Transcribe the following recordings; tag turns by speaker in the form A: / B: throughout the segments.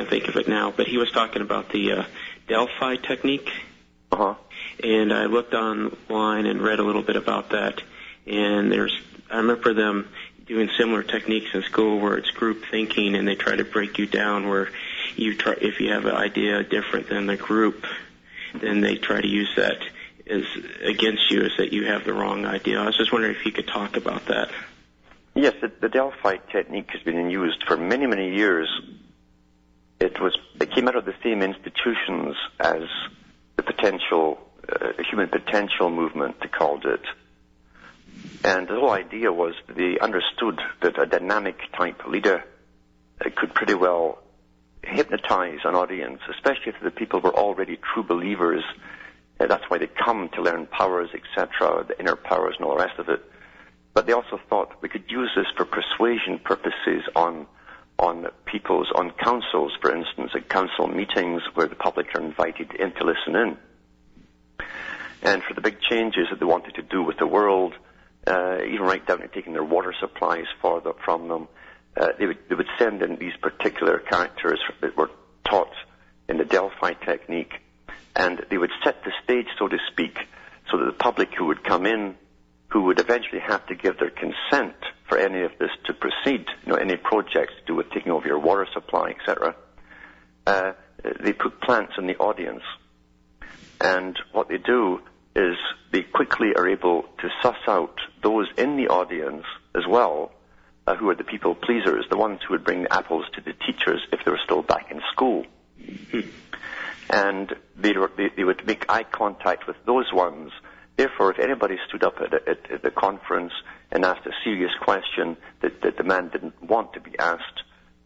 A: can't think of it now, but he was talking about the Delphi technique.
B: Uh-huh.
A: And I looked online and read a little bit about that. And I remember them doing similar techniques in school where it's group thinking, and they try to break you down where if you have an idea different than the group, then they try to use that as against you, as that you have the wrong idea. I was just wondering if you could talk about that.
B: Yes, the Delphi technique has been used for many, many years. It came out of the same institutions as the human potential movement, they called it. And the whole idea was they understood that a dynamic type leader could pretty well hypnotize an audience, especially if the people were already true believers. That's why they come to learn powers, etc., the inner powers and all the rest of it. But they also thought we could use this for persuasion purposes on councils, for instance, at council meetings where the public are invited in to listen in. And for the big changes that they wanted to do with the world, even right down to taking their water supplies from them, they would send in these particular characters that were taught in the Delphi technique, and they would set the stage, so to speak, so that the public who would come in, who would eventually have to give their consent for any of this to proceed, any projects to do with taking over your water supply, etc., they put plants in the audience. And what they do is they quickly are able to suss out those in the audience as well, who are the people pleasers, the ones who would bring the apples to the teachers if they were still back in school. And they would make eye contact with those ones. Therefore, if anybody stood up at the conference and asked a serious question that the man didn't want to be asked,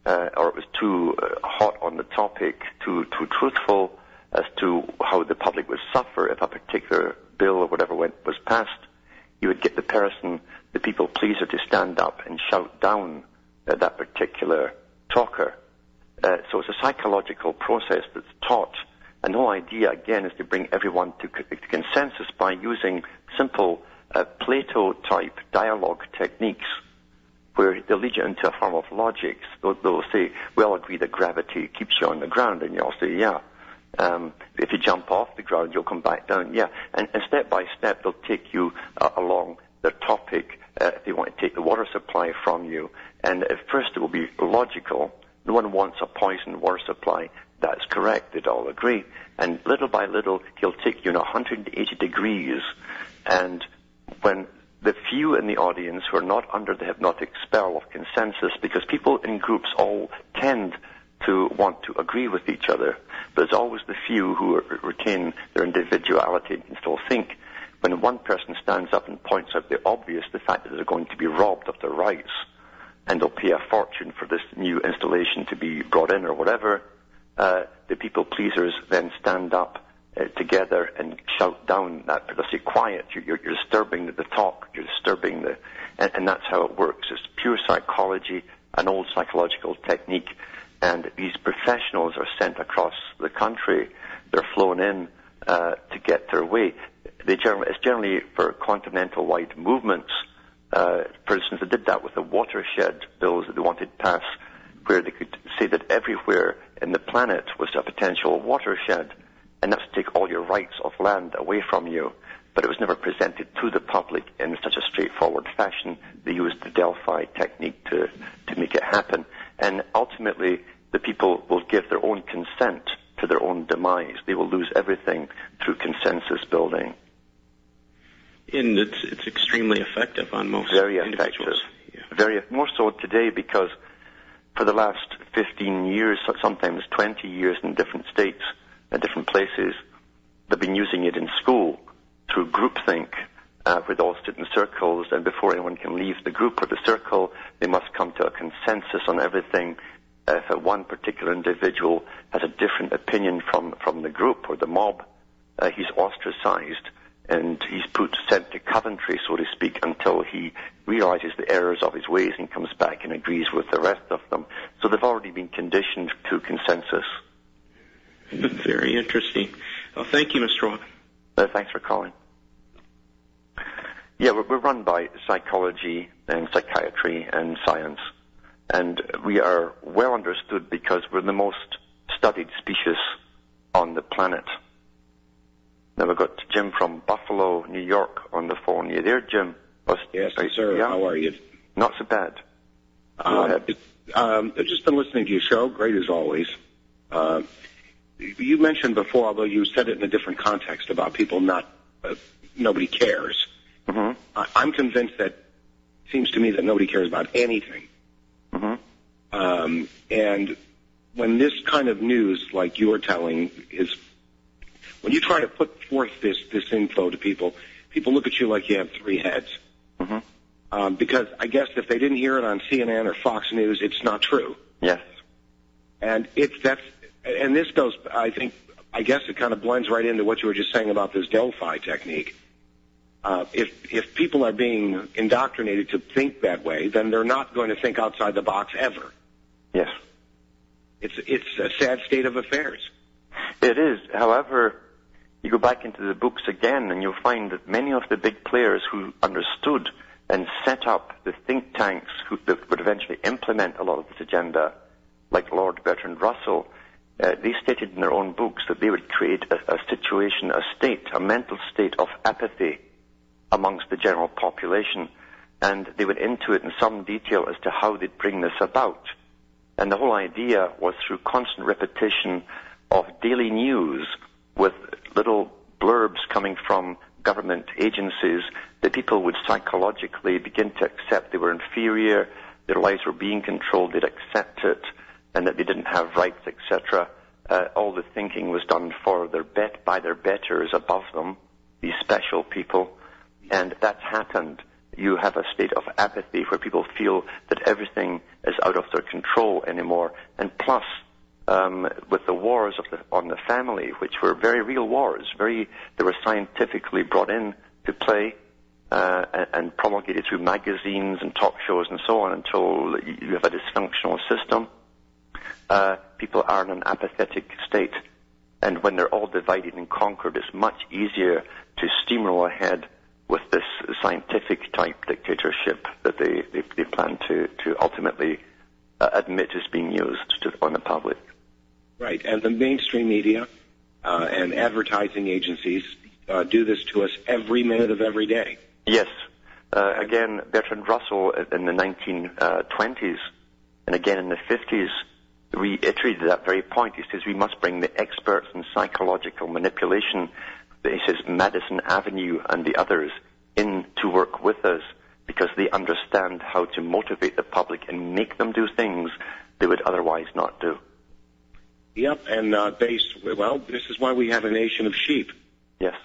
B: or it was too hot on the topic, too truthful as to how the public would suffer if a particular bill or whatever was passed, you would get the people pleaser, to stand up and shout down that particular talker. So it's a psychological process that's taught. And the whole idea, again, is to bring everyone to consensus by using simple Plato-type dialogue techniques where they'll lead you into a form of logic. They'll say, we'll agree that gravity keeps you on the ground, and you'll say, yeah. If you jump off the ground, you'll come back down, yeah. And step by step, they'll take you along their topic if they want to take the water supply from you. And at first it will be logical. No one wants a poisoned water supply. That's correct. They'd all agree. And little by little, he'll take you 180 degrees. And when the few in the audience who are not under the hypnotic spell of consensus, because people in groups all tend to want to agree with each other, but there's always the few who retain their individuality and can still think. When one person stands up and points out the obvious, the fact that they're going to be robbed of their rights, and they'll pay a fortune for this new installation to be brought in or whatever, the people pleasers then stand up together and shout down that, they'll say, quiet, you're disturbing the talk, you're disturbing and that's how it works. It's pure psychology, an old psychological technique, and these professionals are sent across the country. They're flown in to get their way. It's generally for continental-wide movements. For instance, they did that with the watershed bills that they wanted passed, where they could say that everywhere in the planet was a potential watershed, and that's to take all your rights of land away from you. But it was never presented to the public in such a straightforward fashion. They used the Delphi technique to make it happen. And ultimately, the people will give their own consent to their own demise. They will lose everything through consensus building.
A: And it's extremely effective on most
B: Very
A: individuals.
B: Effective. Yeah. Very more so today, because for the last 15 years, sometimes 20 years in different states and different places, they've been using it in school through groupthink, where they all sit in circles, and before anyone can leave the group or the circle, they must come to a consensus on everything. If one particular individual has a different opinion from the group or the mob, he's ostracized, and he's sent to Coventry, so to speak, until he realizes the errors of his ways and comes back and agrees with the rest of them. So they've already been conditioned to consensus.
A: Very interesting. Well, thank you, Mr. Robin.
B: Thanks for calling. Yeah, we're run by psychology and psychiatry and science, and we are well understood because we're the most studied species on the planet. Now we've got Jim from Buffalo, New York on the phone. You there, Jim?
C: Yes, sir. Yeah? How are you?
B: Not so bad.
C: I've just been listening to your show. Great as always. You mentioned before, although you said it in a different context, about people nobody cares.
B: Mm-hmm.
C: I'm convinced that it seems to me that nobody cares about anything.
B: Mm-hmm.
C: And when this kind of news, like you were telling, when you try to put forth this info to people look at you like you have three heads.
B: Mm-hmm.
C: Because I guess if they didn't hear it on CNN or Fox News, it's not true.
B: Yes.
C: And this goes, I guess it kind of blends right into what you were just saying about this Delphi technique. If people are being indoctrinated to think that way, then they're not going to think outside the box ever.
B: Yes.
C: It's a sad state of affairs.
B: It is. However, you go back into the books again and you'll find that many of the big players who understood and set up the think tanks that would eventually implement a lot of this agenda, like Lord Bertrand Russell, they stated in their own books that they would create a situation, a mental state of apathy amongst the general population, and they went into it in some detail as to how they'd bring this about. And the whole idea was through constant repetition of daily news with little blurbs coming from government agencies that people would psychologically begin to accept they were inferior, their lives were being controlled, they'd accept it, and that they didn't have rights, etc. All the thinking was done by their betters above them, these special people, and that's happened. You have a state of apathy where people feel that everything is out of their control anymore, and plus, with the wars on the family, which were very real wars, they were scientifically brought in to play and promulgated through magazines and talk shows and so on until you have a dysfunctional system. People are in an apathetic state, and when they're all divided and conquered, it's much easier to steamroll ahead with this scientific type dictatorship that they plan to ultimately admit is being used on the public.
C: Right, and the mainstream media and advertising agencies do this to us every minute of every day.
B: Yes. Again, Bertrand Russell in the 1920s and again in the 50s reiterated that very point. He says we must bring the experts in psychological manipulation, he says Madison Avenue and the others, in to work with us because they understand how to motivate the public and make them do things they would otherwise not do.
C: Yep, and this is why we have a nation of sheep.
B: Yes.